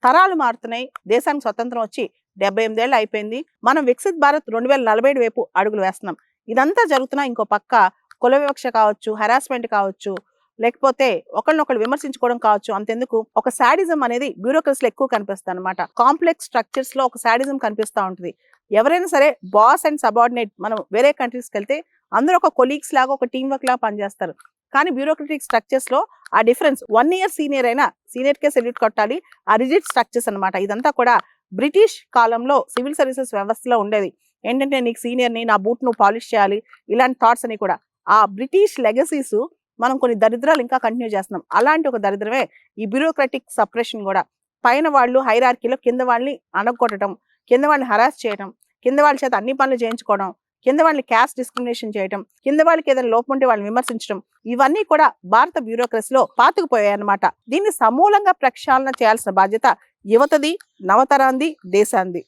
తరాలు మారుతున్నాయి. దేశానికి స్వతంత్రం వచ్చి 78 ఏళ్ళు అయిపోయింది. మనం వికసిత్ భారత్ 2047 వైపు అడుగులు వేస్తున్నాం. ఇదంతా జరుగుతున్నా ఇంకో పక్క కుల వివక్ష కావచ్చు, హెరాస్మెంట్ కావచ్చు, లేకపోతే ఒకళ్ళనొకళ్ళు విమర్శించుకోవడం కావచ్చు, అంతెందుకు ఒక శాడిజం అనేది బ్యూరోక్రసీలో ఎక్కువ కనిపిస్తుంది అనమాట. కాంప్లెక్స్ స్ట్రక్చర్స్ లో ఒక శాడిజం కనిపిస్తూ ఉంటుంది. ఎవరైనా సరే బాస్ అండ్ సబార్డినేట్ మనం వేరే కంట్రీస్కి వెళ్తే అందరూ ఒక కొలీగ్స్ లాగా ఒక టీం వర్క్ లాగా పనిచేస్తారు. కానీ బ్యూరోక్రటిక్ స్ట్రక్చర్స్ లో ఆ డిఫరెన్స్ 1 ఇయర్ సీనియర్ అయినా సీనియర్ కే సెల్యూట్ కొట్టాలి. ఆ రిజిడ్ స్ట్రక్చర్స్ అనమాట. ఇదంతా కూడా బ్రిటిష్ కాలంలో సివిల్ సర్వీసెస్ వ్యవస్థలో ఉండేది. ఏంటంటే నీకు సీనియర్ని, నా బూట్ నువ్వు పాలిష్ చేయాలి, ఇలాంటి థాట్స్ అని కూడా. ఆ బ్రిటిష్ లెగసీస్ మనం కొన్ని దరిద్రాలు ఇంకా కంటిన్యూ చేస్తున్నాం. అలాంటి ఒక దరిద్రమే ఈ బ్యూరోక్రటిక్ సపరేషన్ కూడా. పైన వాళ్ళు హైరార్కీలో కింద వాళ్ళని అణగొట్టడం, కింద వాళ్ళని హరాస్ చేయడం, కింద వాళ్ళ చేత అన్ని పనులు చేయించుకోవడం, కింద వాళ్ళని క్యాస్ట్ డిస్క్రిమినేషన్ చేయడం, కింద వాళ్ళకి ఏదైనా లోపం ఉంటే వాళ్ళని విమర్శించడం, ఇవన్నీ కూడా భారత బ్యూరోక్రసీలో పాతుకుపోయాయి అన్నమాట. దీన్ని సమూలంగా ప్రక్షాళన చేయాల్సిన బాధ్యత యువతది, నవతరాంది, దేశాంది.